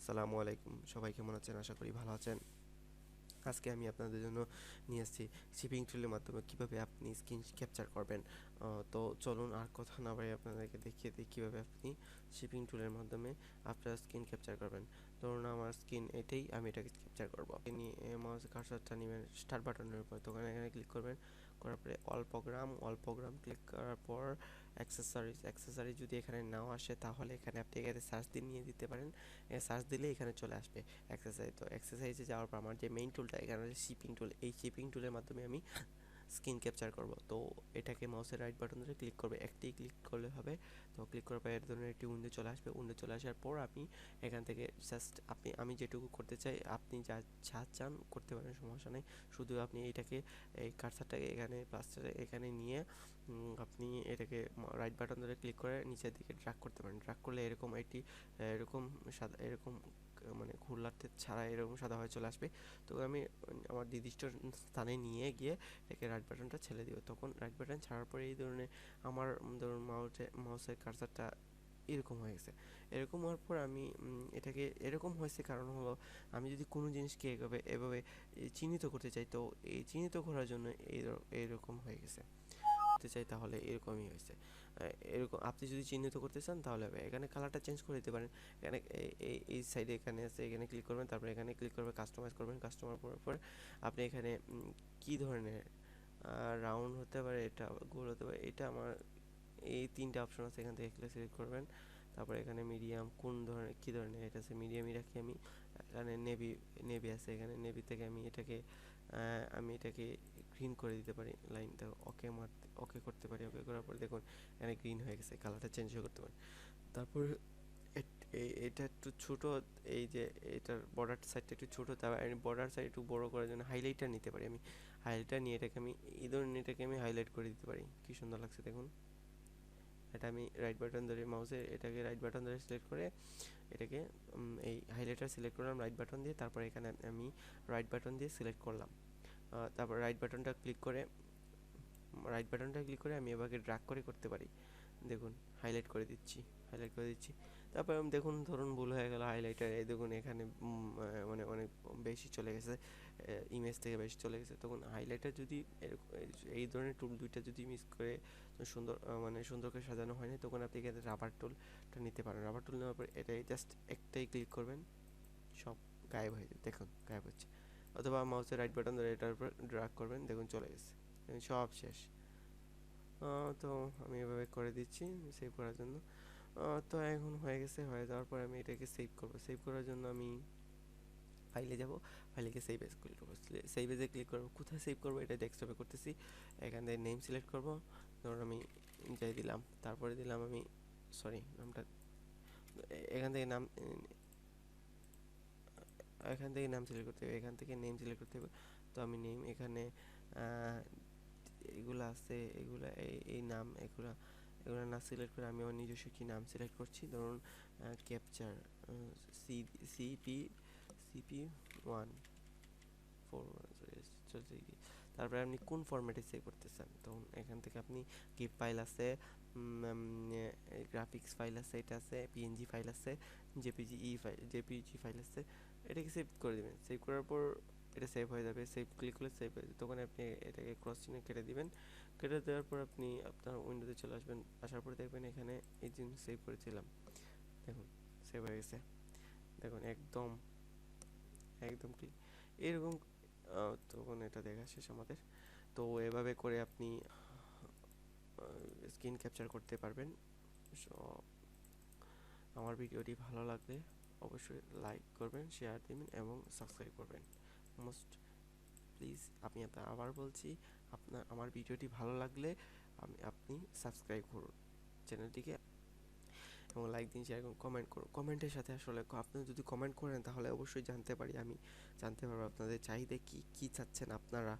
আসসালামু আলাইকুম। সবাই কেমন আছেন? আশা করি ভালো আছেন। আজকে আমি আপনাদের জন্য নিয়ে এসেছি শিপিং টুলের মাধ্যমে কিভাবে আপনি স্ক্রিন ক্যাপচার করবেন। তো চলুন আর কথা না বাড়িয়ে আপনাদেরকে দেখিয়ে দিই কিভাবে আপনি শিপিং টুলের মাধ্যমে আপনার স্ক্রিন ক্যাপচার করবেন। ধরুন আমার স্ক্রিন এটাই, আমি এটাকে ক্যাপচার করব। নিয়ে মাউসের কার্সারটা নেবেন স্টার্ট বাটনের উপর, তখন এখানে ক্লিক করবেন। করার পরে অল প্রোগ্রাম ক্লিক করার পর অ্যাক্সেসরিজ যদি এখানে নাও আসে তাহলে এখানে আপনি এখানে সার্চ দিয়ে নিয়ে দিতে পারেন। সার্চ দিলে এখানে চলে আসবে এক্সারসাইজে যাওয়ার পর আমার যে মেইন টুলটা এখানে হচ্ছে শিপিং টুল। এই শিপিং টুলের মাধ্যমে আমি স্ক্রিন ক্যাপচার করব। তো এটাকে মাউসের রাইট বাটন ধরে ক্লিক করবে, একটি ক্লিক করলে হবে। তো ক্লিক করার পর এর ধরনের একটি উইন্ডো চলে আসবে। উইন্ডো চলে আসার পর আপনি এখান থেকে জাস্ট আমি যেটুকু করতে চাই আপনি যা চান করতে পারেন, সমস্যা নেই। শুধু আপনি এইটাকে এই কার্সারটাকে এখানে প্লাসটারে এখানে নিয়ে আপনি এটাকে রাইট বাটন ধরে ক্লিক করে নিচের দিকে ড্র্যাগ করতে পারেন। ড্র্যাগ করলে এরকম একটি এরকম সাদা এরকম মানে ঘুরলাতে ছাড়া এরকম সাদা হয়ে চলে আসবে। তো আমি আমার নির্দিষ্ট স্থানে নিয়ে গিয়ে এটাকে রাইট বাটনটা ছেড়ে দিব। তখন রাইট বাটন ছাড়ার পরে এই ধরনের আমার ধরুন মাউসের কার্সারটা এরকম হয়ে গেছে। এরকম হওয়ার পর আমি এটাকে এরকম হয়েছে কারণ হলো আমি যদি কোনো জিনিসকে এভাবে এভাবে চিহ্নিত করতে চাই, তো এই চিহ্নিত করার জন্য এইরকম হয়ে গেছে। করতে চাই তাহলে এরকমই হয়েছে। এরকম আপনি যদি চিহ্নিত করতে চান তাহলে হবে। এখানে কালারটা চেঞ্জ করে দিতে পারেন। এখানে এই সাইডে এখানে আছে, এখানে ক্লিক করবেন, তারপরে এখানে ক্লিক করবেন, কাস্টমাইজ করবেন। কাস্টমার করার পর আপনি এখানে কী ধরনের রাউন্ড হতে পারে, এটা গোল হতে পারে, এটা আমার এই তিনটা অপশন আছে, এখান থেকে সিলেক্ট করবেন। তারপরে এখানে মিডিয়াম কোন ধরনের কী ধরনের, এটা আছে মিডিয়ামই রাখি আমি। এখানে নেভি আছে, এখানে নেভি থেকে আমি এটাকে গ্রিন করে দিতে পারি। লাইনটা ওকে করতে পারি। ওকে করার পর দেখুন এখানে গ্রিন হয়ে গেছে, কালারটা চেঞ্জও করতে পারি। তারপর এটা একটু ছোট, এই যে এটার বর্ডার সাইডটা একটু ছোট, তারপর আমি বর্ডার সাইড একটু বড় করার জন্য হাইলাইটার নিতে পারি। আমি হাইলাইটার নিয়ে এই ধরনের এটাকে আমি হাইলাইট করে দিতে পারি। কি সুন্দর লাগছে দেখুন। এটা আমি রাইট বাটন ধরে মাউসে এটাকে রাইট বাটন ধরে সিলেক্ট করে এটাকে এই হাইলাইটার সিলেক্ট করলাম রাইট বাটন দিয়ে। তারপর এখানে আমি রাইট বাটন দিয়ে সিলেক্ট করলাম। তারপর রাইট বাটনটা ক্লিক করে আমি এভাবে ড্র্যাগ করে করতে পারি। দেখুন হাইলাইট করে দিচ্ছি। তারপর দেখুন ধরুন ভুল হয়ে গেল হাইলাইটার, এই দেখুন এখানে মানে অনেক বেশি চলে গেছে, ইমেজ থেকে বেশি চলে গেছে। তখন হাইলাইটার যদি এই ধরনের টুল দুইটা যদি মিস করে সুন্দর করে সাজানো হয় না, তখন আপনি এখানে রাবার টুলটা নিতে পারেন। রাবার টুল নেওয়ার পর এটাই জাস্ট একটাই ক্লিক করবেন, সব গায়েব হয়ে যাবে। দেখুন গায়েব হচ্ছে। অথবা মাউসের রাইট বাটন ধরে এটার উপর ড্র্যাগ করবেন, দেখুন চলে গেছে, সব শেষ। তো আমি এভাবে করে দিচ্ছি সেভ করার জন্য। তো এখন হয়ে গেছে। হয়ে যাওয়ার পর আমি এটাকে সেভ করব। সেভ করার জন্য আমি ফাইলে যাব, ফাইলে গিয়ে সেভ এজ ক্লিক করবো। সেভ এজে ক্লিক করবো। কোথায় সেভ করবো এটা ডেস্কটপে করতেছি। এখান থেকে নেম সিলেক্ট করব। ধরুন আমি যাই দিলাম, তারপরে দিলাম আমি সরি নামটা এখান থেকে নাম এখান থেকে নাম সিলেক্ট করতে হবে, এখান থেকে নেম সিলেক্ট করতে হবে। তো আমি নেম এখানে এগুলো আছে, এগুলো এই নাম এগুলো এগুলো না সিলেক্ট করে আমি আমার নিজস্ব কি নাম সিলেক্ট করছি। ধরুন ক্যাপচার সিপি সিপি 141 চলছে কি। তারপরে আপনি কোন ফরম্যাটে সেভ করতে চান, তখন এখান থেকে আপনি গিফ ফাইল আছে, গ্রাফিক্স ফাইল আছে, এটা আছে পিএনজি ফাইল আছে, জেপিজি ফাইল আছে। এটাকে সেভ করে দেবেন। সেভ করার পর এটা সেভ হয়ে যাবে। সেভ ক্লিক করলে সেভ হয়ে যাবে। তখন আপনি এটাকে ক্রস চিহ্নে কেটে দিবেন। কেটে দেওয়ার পর আপনি আপনার উইন্ডোতে চলে আসবেন। আসার পরে দেখবেন এখানে এই যে সেভ করেছিলাম, দেখুন সেভ হয়ে গেছে। দেখুন একদম একদম ঠিক এরকম। তখন এটা দেখা শেষ আমাদের। তো এভাবে করে আপনি স্ক্রিন ক্যাপচার করতে পারবেন। সো আমার ভিডিওটি ভালো লাগলে অবশ্যই লাইক করবেন, শেয়ার দিবেন এবং সাবস্ক্রাইব করবেন। মোস্ট প্লিজ আমি আবার বলছি, আমার ভিডিওটি ভালো লাগলে আপনি সাবস্ক্রাইব করুন চ্যানেলটিকে, এবং লাইক দিন, শেয়ার করুন, কমেন্ট করুন। কমেন্টের সাথে আসলে আপনি যদি কমেন্ট করেন তাহলে অবশ্যই জানতে পারি, আমি জানতে পারবো আপনাদের চাহিদা কী চাচ্ছেন আপনারা।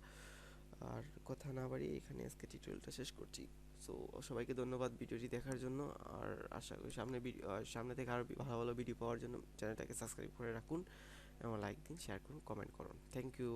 আর কথা না বাড়িয়ে এখানে আজকে টিউটোরিয়ালটা শেষ করছি। সো সবাইকে ধন্যবাদ ভিডিওটি দেখার জন্য। আর আশা করি সামনে থেকে আরও ভালো ভালো ভিডিও পাওয়ার জন্য চ্যানেলটাকে সাবস্ক্রাইব করে রাখুন এবং লাইক দিন, শেয়ার করুন, কমেন্ট করুন। Thank you.